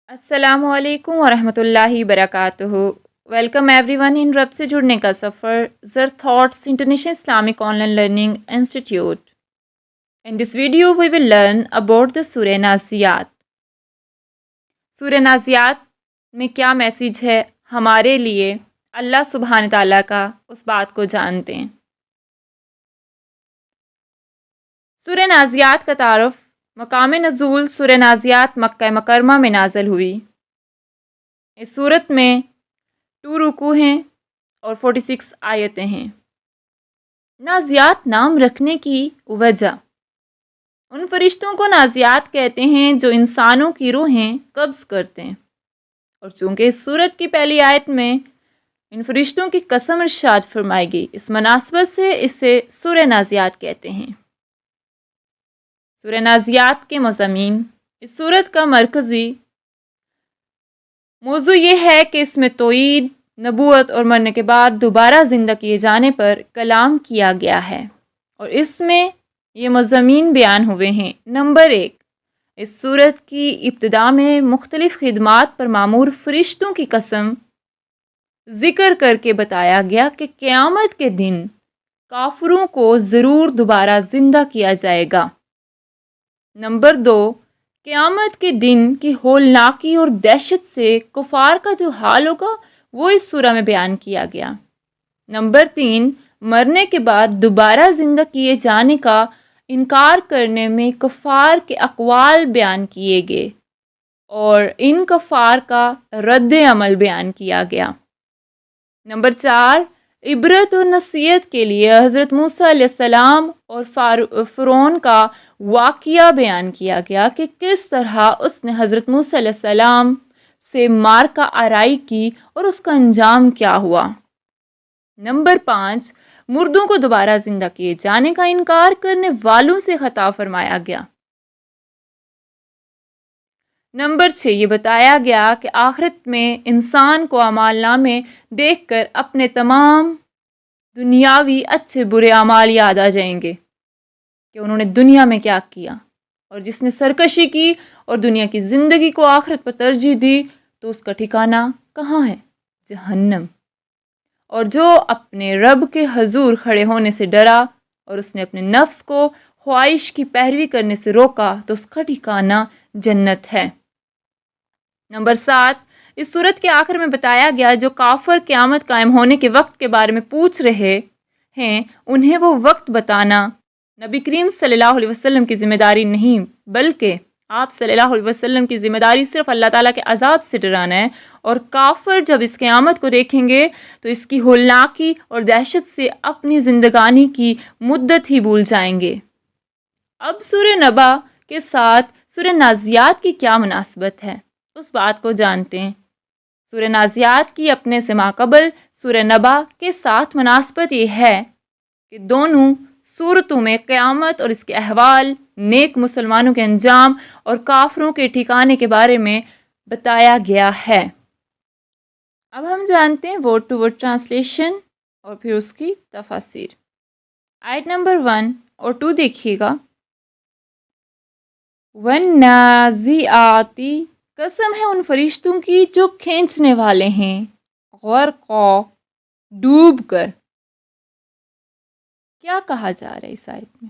السلام علیکم ورحمۃ اللہ وبرکاتہ۔ ویلکم ایوری ون ان رب سے جڑنے کا سفر زر thoughts international Islamic on line learning institute. In this video we will learn about the سورہ نازیات۔ سورہ نازیات میں کیا میسیج ہے ہمارے لیے اللہ سبحانہ تعالیٰ کا، اس بات کو جانتے ہیں۔ سورہ نازیات کا تعارف۔ مقام نزول سورہ نازیات مکہ مکرمہ میں نازل ہوئی۔ اس صورت میں 2 رکوع ہیں اور 46 آیتیں ہیں۔ نازیات نام رکھنے کی وجہ، ان فرشتوں کو نازیات کہتے ہیں جو انسانوں کی روحیں قبض کرتے ہیں، اور چونکہ اس صورت کی پہلی آیت میں ان فرشتوں کی قسم ارشاد فرمائی گئی، اس مناسبت سے اسے سورہ نازیات کہتے ہیں۔ سورہ نازیات کے مضامین۔ اس صورت کا مرکزی موضوع یہ ہے کہ اس میں توحید، نبوت اور مرنے کے بعد دوبارہ زندہ کیے جانے پر کلام کیا گیا ہے، اور اس میں یہ مضامین بیان ہوئے ہیں۔ نمبر 1، اس صورت کی ابتدا میں مختلف خدمات پر مامور فرشتوں کی قسم ذکر کر کے بتایا گیا کہ قیامت کے دن کافروں کو ضرور دوبارہ زندہ کیا جائے گا۔ نمبر 2، قیامت کے دن کی ہولناکی اور دہشت سے کفار کا جو حال ہوگا وہ اس سورہ میں بیان کیا گیا۔ نمبر 3، مرنے کے بعد دوبارہ زندہ کیے جانے کا انکار کرنے میں کفار کے اقوال بیان کیے گئے اور ان کفار کا رد عمل بیان کیا گیا۔ نمبر 4، عبرت اور نصیحت کے لیے حضرت موسیٰ علیہ السلام اور فرعون کا واقعہ بیان کیا گیا کہ کس طرح اس نے حضرت موسیٰ علیہ السلام سے معرکہ آرائی کی اور اس کا انجام کیا ہوا۔ نمبر 5، مردوں کو دوبارہ زندہ کیے جانے کا انکار کرنے والوں سے خطاب فرمایا گیا۔ نمبر 6، یہ بتایا گیا کہ آخرت میں انسان کو اعمال نامے دیکھ کر اپنے تمام دنیاوی اچھے برے اعمال یاد آ جائیں گے کہ انہوں نے دنیا میں کیا کیا، اور جس نے سرکشی کی اور دنیا کی زندگی کو آخرت پر ترجیح دی تو اس کا ٹھکانہ کہاں ہے؟ جہنم۔ اور جو اپنے رب کے حضور کھڑے ہونے سے ڈرا اور اس نے اپنے نفس کو خواہش کی پیروی کرنے سے روکا تو اس کا ٹھکانہ جنت ہے۔ نمبر 7، اس صورت کے آخر میں بتایا گیا جو کافر قیامت قائم ہونے کے وقت کے بارے میں پوچھ رہے ہیں انہیں وہ وقت بتانا نبی کریم صلی اللہ علیہ وسلم کی ذمہ داری نہیں، بلکہ آپ صلی اللہ علیہ وسلم کی ذمہ داری صرف اللہ تعالیٰ کے عذاب سے ڈرانا ہے، اور کافر جب اس قیامت کو دیکھیں گے تو اس کی ہولناکی اور دہشت سے اپنی زندگانی کی مدت ہی بھول جائیں گے۔ اب سورہ نبا کے ساتھ سورہ نازیات کی کیا مناسبت ہے، اس بات کو جانتے ہیں۔ سورہ نازیات کی اپنے سے ماقبل سورہ نبا کے ساتھ مناسبت یہ ہے کہ دونوں صورتوں میں قیامت اور اس کے احوال، نیک مسلمانوں کے انجام اور کافروں کے ٹھکانے کے بارے میں بتایا گیا ہے۔ اب ہم جانتے ہیں ورڈ ٹو ورڈ ٹرانسلیشن اور پھر اس کی تفاسیر۔ آیت نمبر 1 اور 2 دیکھیے گا۔ وَالنَّازِعَاتِ، قسم ہے ان فرشتوں کی جو کھینچنے والے ہیں، غرقا، ڈوب کر۔ کیا کہا جا رہا ہے اس آیت میں؟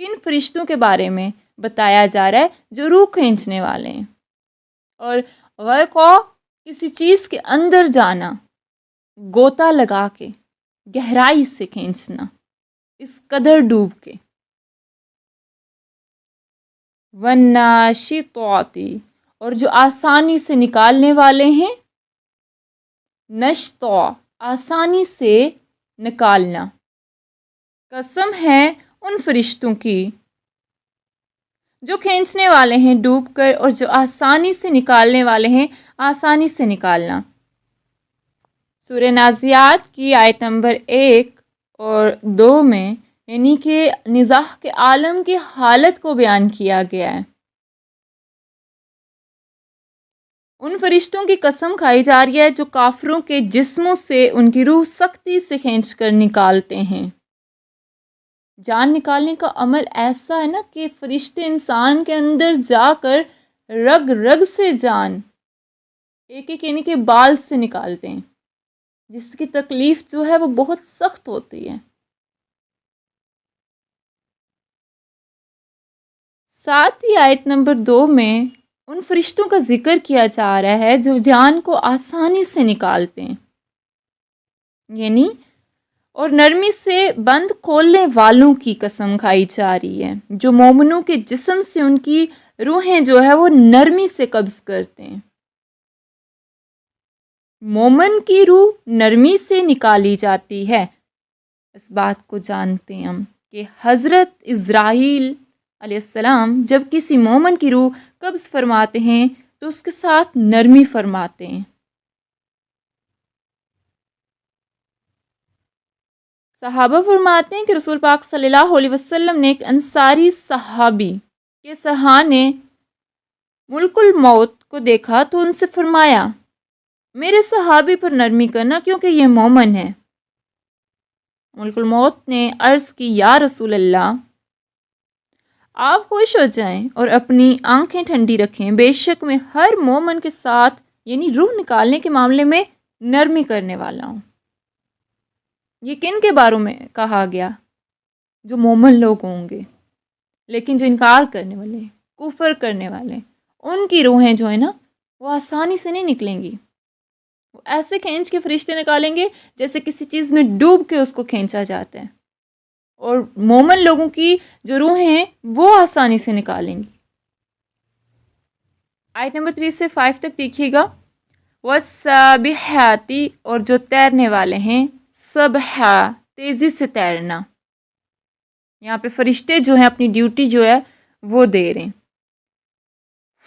کن فرشتوں کے بارے میں بتایا جا رہا ہے جو روح کھینچنے والے ہیں؟ اور غرقا، کسی چیز کے اندر جانا، گوتا لگا کے گہرائی سے کھینچنا، اس قدر ڈوب کے۔ وَالنَّاشِطَاتِ، اور جو آسانی سے نکالنے والے ہیں، نشطا، آسانی سے نکالنا۔ قسم ہے ان فرشتوں کی جو کھینچنے والے ہیں ڈوب کر، اور جو آسانی سے نکالنے والے ہیں، آسانی سے نکالنا۔ سورہ نازیات کی آیت نمبر 1 اور 2 میں یعنی کہ نزاع کے عالم کی حالت کو بیان کیا گیا ہے۔ ان فرشتوں کی قسم کھائی جا رہی ہے جو کافروں کے جسموں سے ان کی روح سختی سے کھینچ کر نکالتے ہیں۔ جان نکالنے کا عمل ایسا ہے نا کہ فرشتے انسان کے اندر جا کر رگ رگ سے جان ایک ایک یعنی کہ بال سے نکالتے ہیں، جس کی تکلیف جو ہے وہ بہت سخت ہوتی ہے۔ ساتھ ہی آیت نمبر 2 میں ان فرشتوں کا ذکر کیا جا رہا ہے جو جان کو آسانی سے نکالتے ہیں، یعنی اور نرمی سے بند کھولنے والوں کی قسم کھائی جا رہی ہے، جو مومنوں کے جسم سے ان کی روحیں جو ہے وہ نرمی سے قبض کرتے ہیں۔ مومن کی روح نرمی سے نکالی جاتی ہے۔ اس بات کو جانتے ہیں ہم کہ حضرت اسرائیل علیہ السلام جب کسی مومن کی روح قبض فرماتے ہیں تو اس کے ساتھ نرمی فرماتے ہیں۔ صحابہ فرماتے ہیں کہ رسول پاک صلی اللہ علیہ وسلم نے ایک انصاری صحابی کے سرحانے ملک الموت کو دیکھا تو ان سے فرمایا، میرے صحابی پر نرمی کرنا کیونکہ یہ مومن ہے۔ ملک الموت نے عرض کی، یا رسول اللہ، آپ خوش ہو جائیں اور اپنی آنکھیں ٹھنڈی رکھیں، بے شک میں ہر مومن کے ساتھ یعنی روح نکالنے کے معاملے میں نرمی کرنے والا ہوں۔ یہ کن کے بارے میں کہا گیا؟ جو مومن لوگ ہوں گے، لیکن جو انکار کرنے والے، کفر کرنے والے، ان کی روحیں جو ہیں نا وہ آسانی سے نہیں نکلیں گی۔ وہ ایسے کھینچ کے فرشتے نکالیں گے جیسے کسی چیز میں ڈوب کے اس کو کھینچا جاتا ہے، اور مومن لوگوں کی جو روحیں ہیں وہ آسانی سے نکالیں گی۔ آیت نمبر 3 سے 5 تک دیکھیے گا۔ وَالسَّابِحَاتِ، اور جو تیرنے والے ہیں، سبحہ تیزی سے تیرنا، یہاں پہ فرشتے جو ہیں اپنی ڈیوٹی جو ہے وہ دے رہے ہیں۔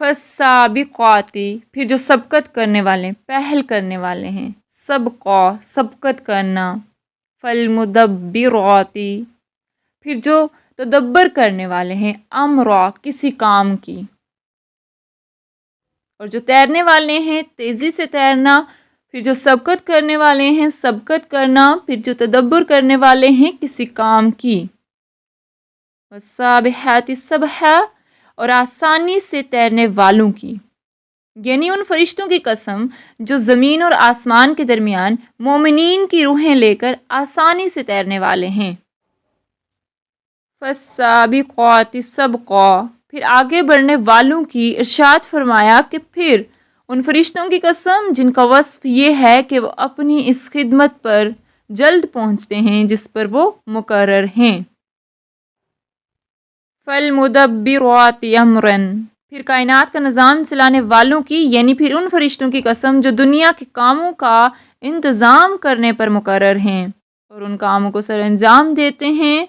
فَالسَّابِقَاتِ، پھر جو سبقت کرنے والے ہیں، پہل کرنے والے ہیں، سبقہ سبقت کرنا۔ فَالْمُدَبِّرَاتِ، پھر جو تدبر کرنے والے ہیں، امرا کسی کام کی۔ اور جو تیرنے والے ہیں تیزی سے تیرنا، پھر جو سبقت کرنے والے ہیں سبقت کرنا، پھر جو تدبر کرنے والے ہیں کسی کام کی۔ وَالسَّابِحَاتِ سَبْحًا، اور آسانی سے تیرنے والوں کی، یعنی ان فرشتوں کی قسم جو زمین اور آسمان کے درمیان مومنین کی روحیں لے کر آسانی سے تیرنے والے ہیں۔ فَالسَّابِقَاتِ سَبْقًا، پھر آگے بڑھنے والوں کی ارشاد فرمایا کہ پھر ان فرشتوں کی قسم جن کا وصف یہ ہے کہ وہ اپنی اس خدمت پر جلد پہنچتے ہیں جس پر وہ مقرر ہیں۔ فَالْمُدَبِّرَاتِ أَمْرًا، پھر کائنات کا نظام چلانے والوں کی، یعنی پھر ان فرشتوں کی قسم جو دنیا کے کاموں کا انتظام کرنے پر مقرر ہیں اور ان کاموں کو سر انجام دیتے ہیں۔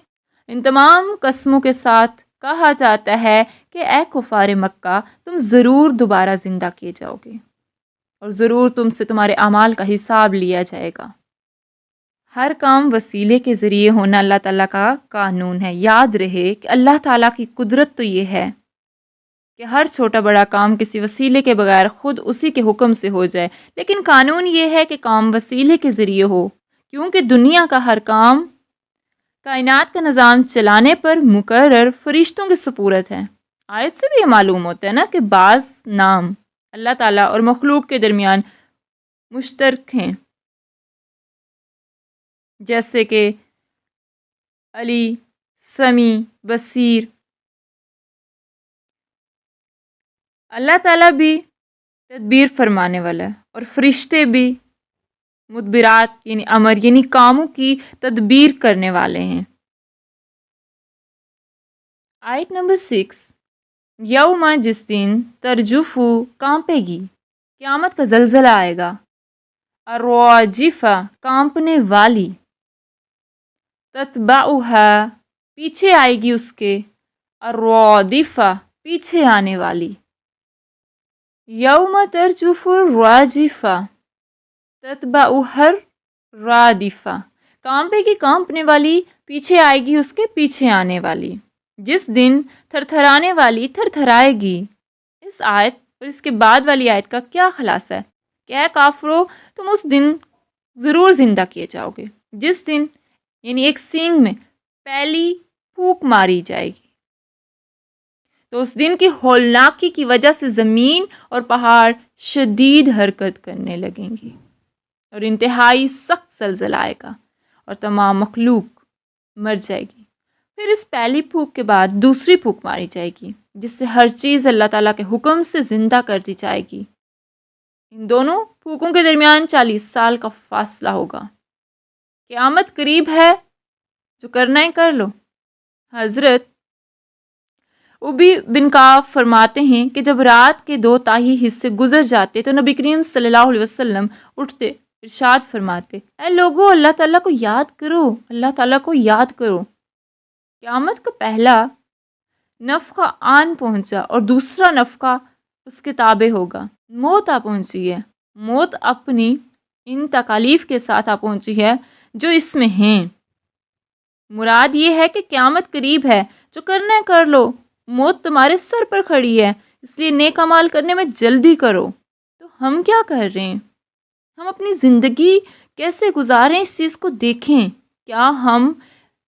ان تمام قسموں کے ساتھ کہا جاتا ہے کہ اے کفار مکہ، تم ضرور دوبارہ زندہ کیے جاؤ گے اور ضرور تم سے تمہارے اعمال کا حساب لیا جائے گا۔ ہر کام وسیلے کے ذریعے ہونا اللہ تعالیٰ کا قانون ہے۔ یاد رہے کہ اللہ تعالیٰ کی قدرت تو یہ ہے کہ ہر چھوٹا بڑا کام کسی وسیلے کے بغیر خود اسی کے حکم سے ہو جائے، لیکن قانون یہ ہے کہ کام وسیلے کے ذریعے ہو، کیونکہ دنیا کا ہر کام کائنات کا نظام چلانے پر مقرر فرشتوں کے سپورت ہے۔ آیت سے بھی یہ معلوم ہوتا ہے نا کہ بعض نام اللہ تعالیٰ اور مخلوق کے درمیان مشترک ہیں، جیسے کہ علی، سمیع، بصیر۔ اللہ تعالیٰ بھی تدبیر فرمانے والا ہے اور فرشتے بھی مدبرات یعنی امر یعنی کاموں کی تدبیر کرنے والے ہیں۔ آیت نمبر 6، یوم، جس دن ترجف کانپے گی، قیامت کا زلزلہ آئے گا، الراجفہ کانپنے والی، تتبعها پیچھے آئے گی اس کے، الرادفہ پیچھے آنے والی۔ یوم ترجف الراجفہ تتبعها الرادفہ، کانپے گی کانپنے والی، پیچھے آئے گی اس کے پیچھے آنے والی، جس دن تھر تھرانے والی تھر تھرائے گی۔ اس آیت اور اس کے بعد والی آیت کا کیا خلاصہ ہے کہ اے کافرو، تم اس دن ضرور زندہ کیے جاؤ گے جس دن یعنی ایک سینگ میں پہلی پھونک ماری جائے گی، تو اس دن کی ہولناکی کی وجہ سے زمین اور پہاڑ شدید حرکت کرنے لگیں گے اور انتہائی سخت زلزلہ آئے گا اور تمام مخلوق مر جائے گی۔ پھر اس پہلی پھونک کے بعد دوسری پھونک ماری جائے گی جس سے ہر چیز اللہ تعالیٰ کے حکم سے زندہ کر دی جائے گی۔ ان دونوں پھونکوں کے درمیان 40 سال کا فاصلہ ہوگا۔ قیامت قریب ہے، جو کرنا ہے کر لو۔ حضرت ابی بن کعب فرماتے ہیں کہ جب رات کے 2 حصے گزر جاتے تو نبی کریم صلی اللہ علیہ وسلم اٹھتے، ارشاد فرماتے، اے لوگو اللہ تعالیٰ کو یاد کرو، اللہ تعالیٰ کو یاد کرو۔ قیامت کا پہلا نفخہ آن پہنچا اور دوسرا نفخہ اس کے تابع ہوگا۔ موت آ پہنچی ہے، موت اپنی ان تکالیف کے ساتھ آ پہنچی ہے جو اس میں ہیں۔ مراد یہ ہے کہ قیامت قریب ہے، جو کرنا ہے کر لو۔ موت تمہارے سر پر کھڑی ہے، اس لیے نیک اعمال کرنے میں جلدی کرو۔ تو ہم کیا کر رہے ہیں؟ ہم اپنی زندگی کیسے گزاریں اس چیز کو دیکھیں۔ کیا ہم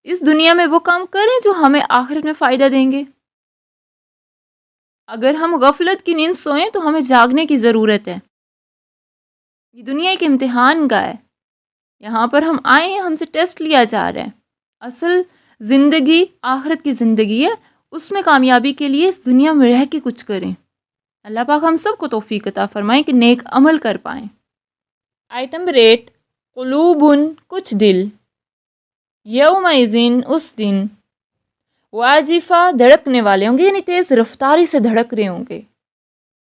اس دنیا میں وہ کام کریں جو ہمیں آخرت میں فائدہ دیں گے؟ اگر ہم غفلت کی نیند سوئیں تو ہمیں جاگنے کی ضرورت ہے۔ یہ دنیا ایک امتحان گاہ ہے، یہاں پر ہم آئے ہیں، ہم سے ٹیسٹ لیا جا رہا ہے۔ اصل زندگی آخرت کی زندگی ہے، اس میں کامیابی کے لیے اس دنیا میں رہ کے کچھ کریں۔ اللہ پاک ہم سب کو توفیق عطا فرمائیں کہ نیک عمل کر پائیں۔ آیت نمبر 8، قلوبن کچھ دل، یومئذن اس دن، واجفہ دھڑکنے والے ہوں گے، یعنی تیز رفتاری سے دھڑک رہے ہوں گے۔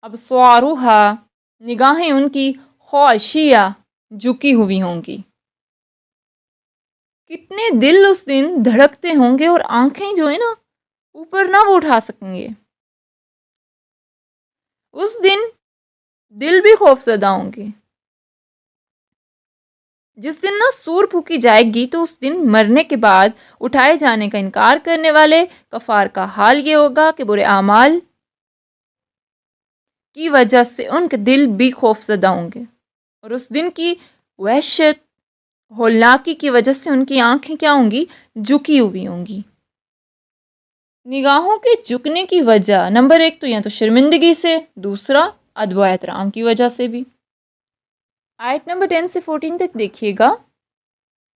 ابصارها نگاہیں ان کی خاشعہ جھکی ہوئی ہوں گی۔ کتنے دل اس دن دھڑکتے ہوں گے اور آنکھیں جو ہے نا اوپر نہ وہ اٹھا سکیں گے۔ اس دن دل بھی خوف زدہ ہوں گے۔ جس دن نہ سور پھونکی جائے گی تو اس دن مرنے کے بعد اٹھائے جانے کا انکار کرنے والے کفار کا حال یہ ہوگا کہ برے اعمال کی وجہ سے ان کے دل بھی خوف زدہ ہوں گے، اور اس دن کی وحشت ہولناکی کی وجہ سے ان کی آنکھیں کیا ہوں گی؟ جھکی ہوئی ہوں گی۔ نگاہوں کے جھکنے کی وجہ نمبر 1 تو یا تو شرمندگی سے، دوسرا ادب و احترام کی وجہ سے بھی۔ آیت نمبر 10 سے 14 تک دیکھیے گا۔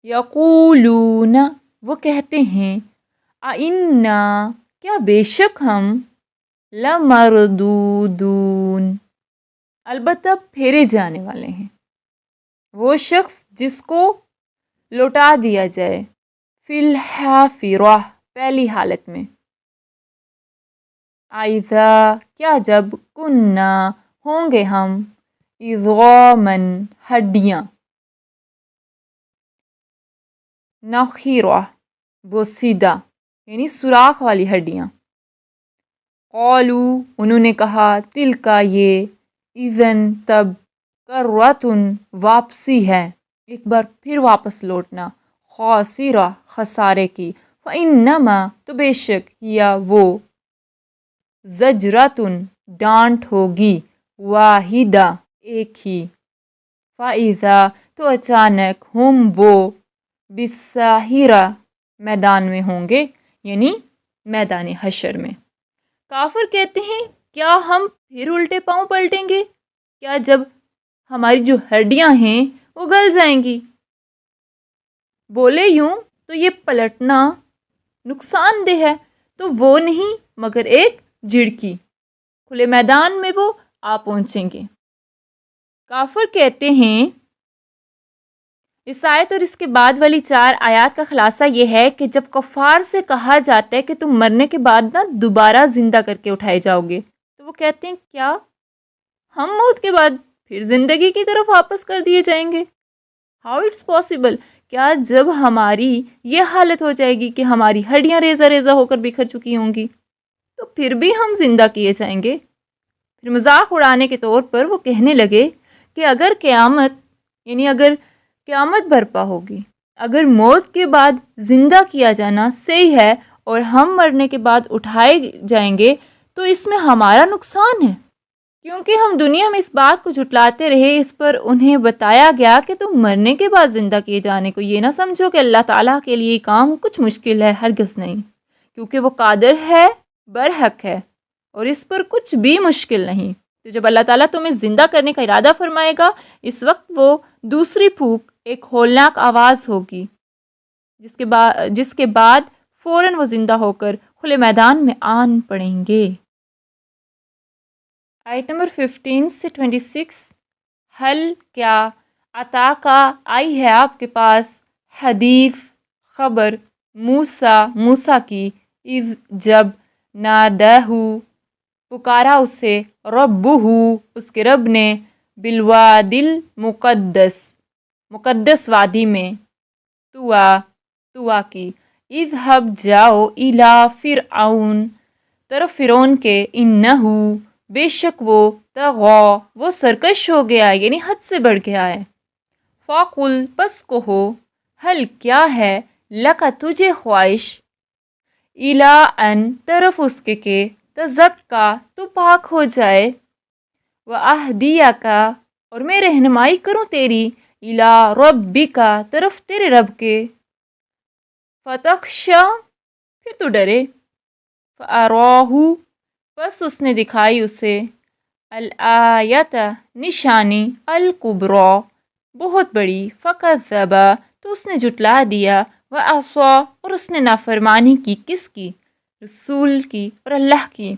یقولون وہ کہتے ہیں، اِنَّا کیا بے شک ہم، لَمَرْدُودُونَ البتہ پھیرے جانے والے ہیں۔ وہ شخص جس کو لوٹا دیا جائے، فی الحافرہ پہلی حالت میں، اِذَا کیا جب، کُنَّا ہوں گے ہم، عِظَامًا ہڈیاں، نخرہ بوسیدہ یعنی سوراخ والی ہڈیاں۔ قالو انہوں نے کہا، تلکا یہ، اذن تب، کرۃن واپسی ہے، ایک بار پھر واپس لوٹنا، خاسرہ خسارے کی، فإنما تو بے شک، یا وہ، زجرۃن ڈانٹ ہوگی، واحدہ ایک ہی، فإذا تو اچانک، ہم وہ، بالساہرہ میدان میں ہوں گے، یعنی میدان حشر میں۔ کافر کہتے ہیں، کیا ہم پھر الٹے پاؤں پلٹیں گے؟ کیا جب ہماری جو ہڈیاں ہیں وہ گل جائیں گی؟ بولے یوں تو یہ پلٹنا نقصان دہ ہے، تو وہ نہیں مگر ایک جھڑکی، کھلے میدان میں وہ آ پہنچیں گے۔ کافر کہتے ہیں، اس آیت اور اس کے بعد والی 4 آیات کا خلاصہ یہ ہے کہ جب کفار سے کہا جاتا ہے کہ تم مرنے کے بعد نا دوبارہ زندہ کر کے اٹھائے جاؤ گے، تو وہ کہتے ہیں، کیا ہم موت کے بعد پھر زندگی کی طرف واپس کر دیے جائیں گے؟ How it's possible? کیا جب ہماری یہ حالت ہو جائے گی کہ ہماری ہڈیاں ریزہ ریزہ ہو کر بکھر چکی ہوں گی تو پھر بھی ہم زندہ کیے جائیں گے؟ پھر مذاق اڑانے کے طور پر وہ کہنے لگے کہ اگر قیامت برپا ہوگی، اگر موت کے بعد زندہ کیا جانا صحیح ہے اور ہم مرنے کے بعد اٹھائے جائیں گے تو اس میں ہمارا نقصان ہے، کیونکہ ہم دنیا میں اس بات کو جھٹلاتے رہے۔ اس پر انہیں بتایا گیا کہ تم مرنے کے بعد زندہ کیے جانے کو یہ نہ سمجھو کہ اللہ تعالیٰ کے لیے کام کچھ مشکل ہے، ہرگز نہیں، کیونکہ وہ قادر ہے، برحق ہے اور اس پر کچھ بھی مشکل نہیں۔ تو جب اللہ تعالیٰ تمہیں زندہ کرنے کا ارادہ فرمائے گا، اس وقت وہ دوسری پھونک ایک ہولناک آواز ہوگی، جس کے بعد فوراً وہ زندہ ہو کر کھلے میدان میں آن پڑیں گے۔ آیت نمبر 15 سے 26، حل کیا عطا کا آئی ہے آپ کے پاس حدیث خبر موسیٰ کی، اذ جب نادہو پکارا اسے ربہ اس کے رب نے، بالوادی المقدس مقدس وادی میں، طوا کی، اذہب جاؤ الی فرعون طرف فرعون کے، انہو بے شک وہ، طغی وہ سرکش ہو گیا یعنی حد سے بڑھ گیا ہے، فقل پس کہو، حل کیا ہے، لکا تجھے خواہش، الی ان طرف اس کے کہ، تزکا تو پاک ہو جائے، واہدیکا اور میں رہنمائی کروں تیری، الی ربکا طرف تیرے رب کے، فتخشا پھر تو ڈرے، فاراہ پس اس نے دکھائی اسے، الآیت نشانی، الکبریٰ بہت بڑی، فکذب تو اس نے جھٹلا دیا، وعصی اور اس نے نافرمانی کی، کس کی؟ رسول کی اور اللہ کی،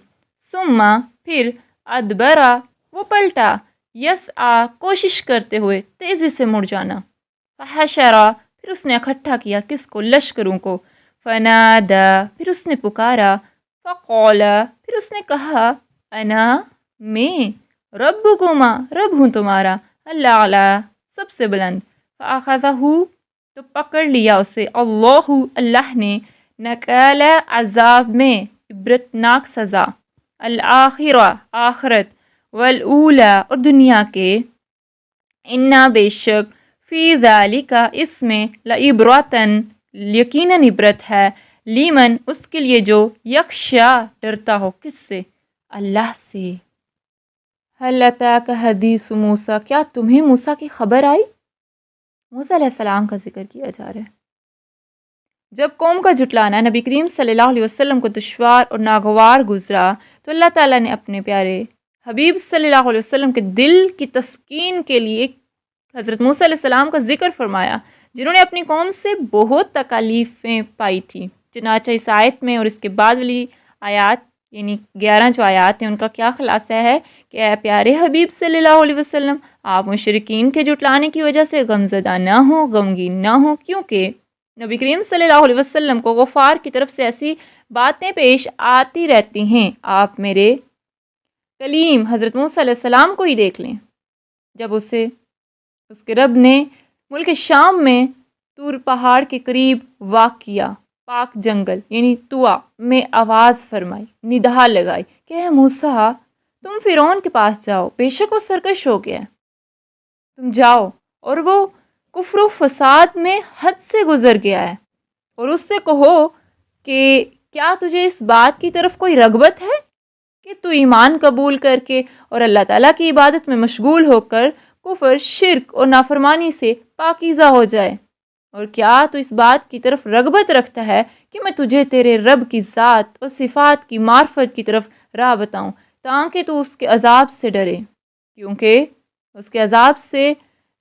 ثم پھر ادبرا وہ پلٹا، یسعی کوشش کرتے ہوئے تیزی سے مڑ جانا، فحشرا پھر اس نے اکٹھا کیا کس کو؟ لشکروں کو، فنادا پھر اس نے پکارا، فقال پھر اس نے کہا، انا میں، ربکما رب ہوں تمہارا، الاعلی سب سے بلند، فاخذہ تو پکڑ لیا اسے، اللہ نے، نکال عذاب میں عبرتناک سزا، الآخرہ آخرت، والاولی اور دنیا کے، انا بے شک، فی ذالک اس میں، لعبرۃن یقیناً عبرت ہے، لیمن اس کے لیے جو، یخشا ڈرتا ہو، کس سے؟ اللہ سے۔ حل اتاک حدیث موسیٰ کیا تمہیں موسیٰ کی خبر آئی؟ موسیٰ علیہ السلام کا ذکر کیا جا رہا ہے۔ جب قوم کا جھٹلانا نبی کریم صلی اللہ علیہ وسلم کو دشوار اور ناگوار گزرا تو اللہ تعالیٰ نے اپنے پیارے حبیب صلی اللہ علیہ وسلم کے دل کی تسکین کے لیے حضرت موسیٰ علیہ السلام کا ذکر فرمایا، جنہوں نے اپنی قوم سے بہت تکالیفیں پائی تھیں۔ چنانچہ اس آیت میں اور اس کے بعد والی آیات یعنی 11 جو آیات ہیں ان کا کیا خلاصہ ہے کہ اے پیارے حبیب صلی اللہ علیہ وسلم، آپ مشرکین کے جھٹلانے کی وجہ سے غمزدہ نہ ہوں، غمگین نہ ہوں، کیونکہ نبی کریم صلی اللہ علیہ وسلم کو غفار کی طرف سے ایسی باتیں پیش آتی رہتی ہیں۔ آپ میرے کلیم حضرت موسیٰ علیہ السلام کو ہی دیکھ لیں، جب اسے اس کے رب نے ملک شام میں طور پہاڑ کے قریب واقع پاک جنگل یعنی طوا میں آواز فرمائی، ندا لگائی کہ اے موسیٰ تم فرعون کے پاس جاؤ، بے شک وہ سرکش ہو گیا ہے، تم جاؤ اور وہ کفر و فساد میں حد سے گزر گیا ہے، اور اس سے کہو کہ کیا تجھے اس بات کی طرف کوئی رغبت ہے کہ تو ایمان قبول کر کے اور اللہ تعالیٰ کی عبادت میں مشغول ہو کر کفر، شرک اور نافرمانی سے پاکیزہ ہو جائے، اور کیا تو اس بات کی طرف رغبت رکھتا ہے کہ میں تجھے تیرے رب کی ذات اور صفات کی معرفت کی طرف راہ بتاؤں تاکہ تو اس کے عذاب سے ڈرے، کیونکہ اس کے عذاب سے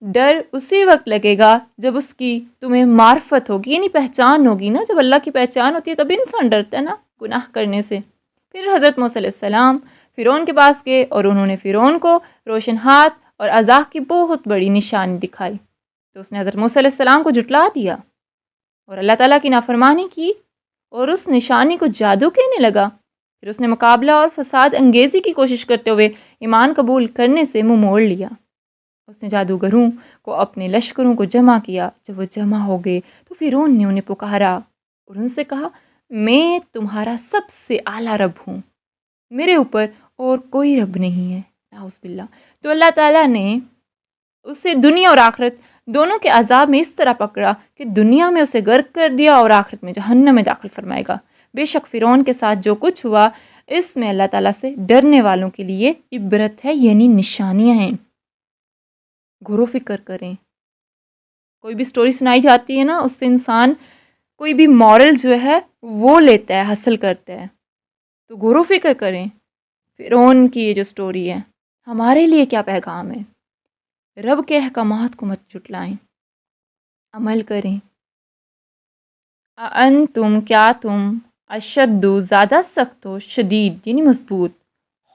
ڈر اسی وقت لگے گا جب اس کی تمہیں معرفت ہوگی یعنی پہچان ہوگی نا، جب اللہ کی پہچان ہوتی ہے تب انسان ڈرتا ہے نا گناہ کرنے سے۔ پھر حضرت موسیٰ علیہ السلام فرعون کے پاس گئے اور انہوں نے فرعون کو روشن ہاتھ اور عذاب کی بہت بڑی نشانی دکھائی، تو اس نے حضرت موسیٰ علیہ السلام کو جھٹلا دیا اور اللہ تعالیٰ کی نافرمانی کی اور اس نشانی کو جادو کہنے لگا۔ پھر اس نے مقابلہ اور فساد انگیزی کی کوشش کرتے ہوئے ایمان قبول کرنے سے منہ موڑ لیا۔ اس نے جادوگروں کو اپنے لشکروں کو جمع کیا، جب وہ جمع ہو گئے تو فرعون نے انہیں پکارا اور ان سے کہا، میں تمہارا سب سے اعلیٰ رب ہوں، میرے اوپر اور کوئی رب نہیں ہے، نعوذ باللہ۔ تو اللہ تعالیٰ نے اسے دنیا اور آخرت دونوں کے عذاب میں اس طرح پکڑا کہ دنیا میں اسے غرق کر دیا اور آخرت میں جہنم میں داخل فرمائے گا۔ بے شک فرعون کے ساتھ جو کچھ ہوا اس میں اللہ تعالیٰ سے ڈرنے والوں کے لیے عبرت ہے یعنی نشانیاں ہیں۔ غور و فکر کریں، کوئی بھی سٹوری سنائی جاتی ہے نا اس سے انسان کوئی بھی مورل جو ہے وہ لیتا ہے، حاصل کرتا ہے، تو غور و فکر کریں فرعون کی یہ جو سٹوری ہے، ہمارے لیے کیا پیغام ہے؟ رب کے احکامات کو مت جھٹلائیں، عمل کریں۔ انتم کیا تم اشد زیادہ سخت ہو، شدید یعنی مضبوط،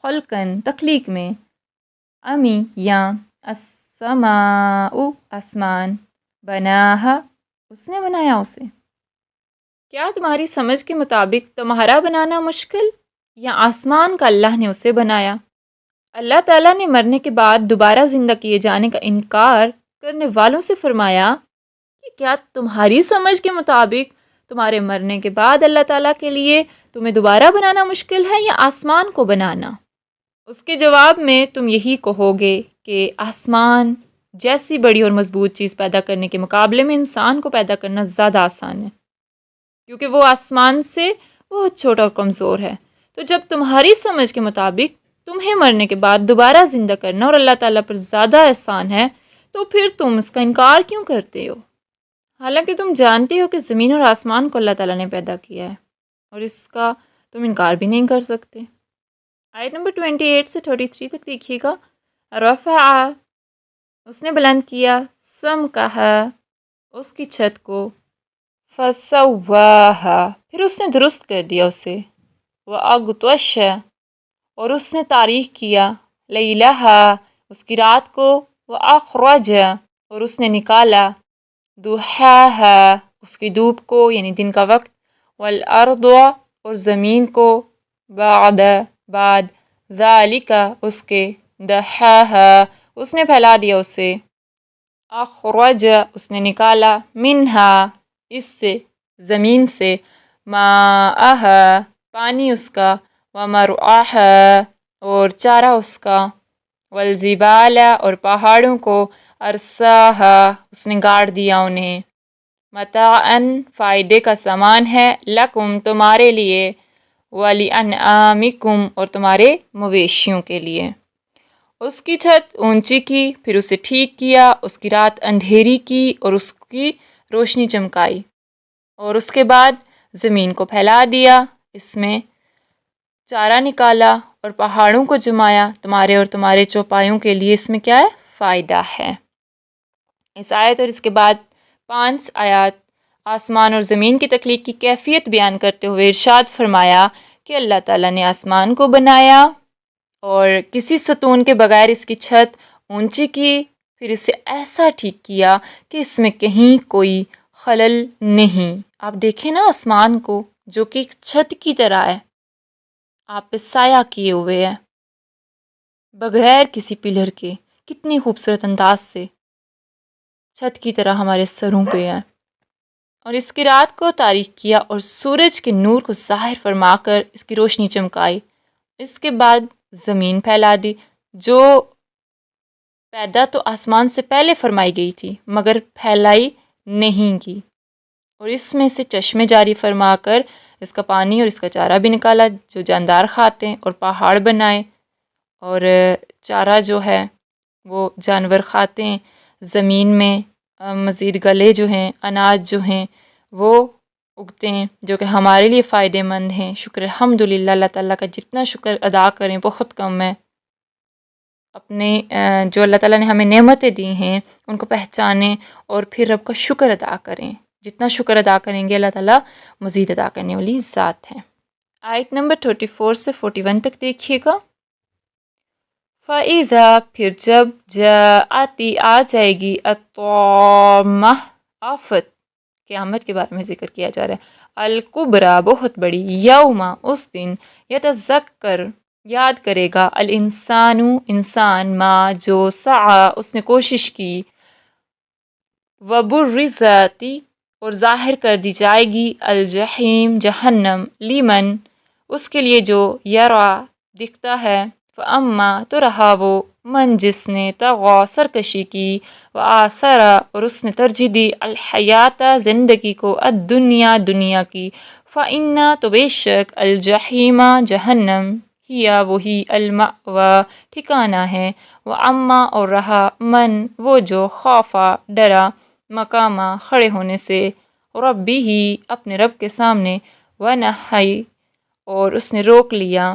خلقن تخلیق میں، امی یا السماء آسمان، بناہا اس نے بنایا اسے۔ کیا تمہاری سمجھ کے مطابق تمہارا بنانا مشکل، یا آسمان کا اللہ نے اسے بنایا؟ اللہ تعالیٰ نے مرنے کے بعد دوبارہ زندہ کیے جانے کا انکار کرنے والوں سے فرمایا کہ کیا تمہاری سمجھ کے مطابق تمہارے مرنے کے بعد اللہ تعالیٰ کے لیے تمہیں دوبارہ بنانا مشکل ہے یا آسمان کو بنانا؟ اس کے جواب میں تم یہی کہو گے کہ آسمان جیسی بڑی اور مضبوط چیز پیدا کرنے کے مقابلے میں انسان کو پیدا کرنا زیادہ آسان ہے، کیونکہ وہ آسمان سے بہت چھوٹا اور کمزور ہے۔ تو جب تمہاری سمجھ کے مطابق تمہیں مرنے کے بعد دوبارہ زندہ کرنا اور اللہ تعالیٰ پر زیادہ احسان ہے، تو پھر تم اس کا انکار کیوں کرتے ہو؟ حالانکہ تم جانتے ہو کہ زمین اور آسمان کو اللہ تعالیٰ نے پیدا کیا ہے اور اس کا تم انکار بھی نہیں کر سکتے۔ آیت نمبر 28 سے 33 تک دیکھیے گا۔ رفع اس نے بلند کیا، سمکہا اس کی چھت کو، فسواہا پھر اس نے درست کر دیا اسے، وأغطش اور اس نے تاریک کیا، لیلہا اس کی رات کو، وأخرج اور اس نے نکالا، ضحاہا اس کی دھوپ کو یعنی دن کا وقت، والارض اور زمین کو، بعد ذالک اس کے، دحاہا اس نے پھیلا دیا اسے، اخرج اس نے نکالا، منہا اس سے زمین سے، ماءہا پانی اس کا، ومرعاہا اور چارہ اس کا، والجبال اور پہاڑوں کو، ارساہا اس نے گاڑ دیا انہیں، متاعاً فائدے کا سامان ہے، لکم تمہارے لیے، ولانعامکم اور تمہارے مویشیوں کے لیے۔ اس کی چھت اونچی کی، پھر اسے ٹھیک کیا، اس کی رات اندھیری کی اور اس کی روشنی چمکائی، اور اس کے بعد زمین کو پھیلا دیا، اس میں چارہ نکالا اور پہاڑوں کو جمایا، تمہارے اور تمہارے چوپایوں کے لیے اس میں کیا ہے؟ فائدہ ہے۔ اس آیت اور اس کے بعد 5 آیات آسمان اور زمین کی تخلیق کی کیفیت بیان کرتے ہوئے ارشاد فرمایا کہ اللہ تعالیٰ نے آسمان کو بنایا اور کسی ستون کے بغیر اس کی چھت اونچی کی، پھر اسے ایسا ٹھیک کیا کہ اس میں کہیں کوئی خلل نہیں۔ آپ دیکھیں نا آسمان کو جو کہ ایک چھت کی طرح ہے، آپ پہ سایہ کیے ہوئے ہے بغیر کسی پلر کے، کتنی خوبصورت انداز سے چھت کی طرح ہمارے سروں پہ ہے، اور اس کی رات کو تاریک کیا اور سورج کے نور کو ظاہر فرما کر اس کی روشنی چمکائی، اس کے بعد زمین پھیلا دی جو پیدا تو آسمان سے پہلے فرمائی گئی تھی مگر پھیلائی نہیں کی، اور اس میں سے چشمے جاری فرما کر اس کا پانی اور اس کا چارہ بھی نکالا جو جاندار کھاتے ہیں، اور پہاڑ بنائے اور چارہ جو ہے وہ جانور کھاتے ہیں، زمین میں مزید گلے جو ہیں، اناج جو ہیں وہ اگتے ہیں جو کہ ہمارے لیے فائدہ مند ہیں۔ شکر الحمدللہ، اللہ تعالیٰ کا جتنا شکر ادا کریں بہت کم ہے۔ اپنے جو اللہ تعالیٰ نے ہمیں نعمتیں دی ہیں ان کو پہچانیں اور پھر رب کا شکر ادا کریں، جتنا شکر ادا کریں گے اللہ تعالیٰ مزید ادا کرنے والی ذات ہے۔ آیت نمبر 34 سے 41 تک دیکھیے گا۔ فَإِذَا پھر جب جاءتی آ جائے گی، الطامہ آفت، قیامت کے بارے میں ذکر کیا جا رہا ہے، الکبریٰ بہت بڑی، یوما اس دن، یتذکر یاد کرے گا، الانسان انسان، ما جو سعی اس نے کوشش کی، وبرزت اور ظاہر کر دی جائے گی، الجحیم جہنم، لیمن اس کے لیے جو، یرا دکھتا ہے، فاما تو رہا وہ، من جس نے، طغی سرکشی کی، وآثر اور اس نے ترجیح دی، الحیات زندگی کو، الدنیا دنیا کی، فإن تو بے شک، الجحیم جہنم، ہیا وہی، المأوی ٹھکانہ ہے، وأما اور رہا، من وہ جو، خوفا ڈرا، مقامہ کھڑے ہونے سے، ربی ہی اپنے رب کے سامنے، ونہی اور اس نے روک لیا،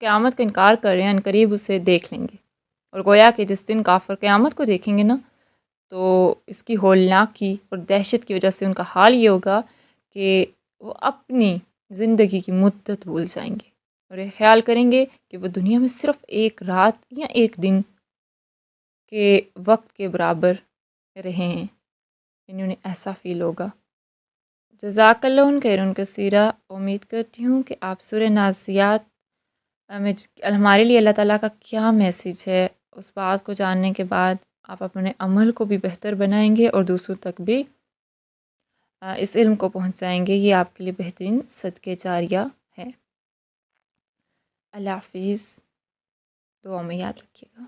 قیامت کا انکار کر رہے ہیں عنقریب اسے دیکھ لیں گے، اور گویا کہ جس دن کافر قیامت کو دیکھیں گے نا تو اس کی ہولناکی اور دہشت کی وجہ سے ان کا حال یہ ہوگا کہ وہ اپنی زندگی کی مدت بھول جائیں گے اور یہ خیال کریں گے کہ وہ دنیا میں صرف ایک رات یا ایک دن کے وقت کے برابر رہے ہیں، یعنی انہیں ایسا فیل ہوگا۔ جزاک اللہ خیر کثیرہ۔ امید کرتی ہوں کہ آپ سورہ نازیات میں ہمارے لیے اللہ تعالیٰ کا کیا میسیج ہے اس بات کو جاننے کے بعد آپ اپنے عمل کو بھی بہتر بنائیں گے اور دوسروں تک بھی اس علم کو پہنچائیں گے۔ یہ آپ کے لیے بہترین صدقہ جاریہ ہے۔ اللہ حافظ، دعا میں یاد رکھیے گا۔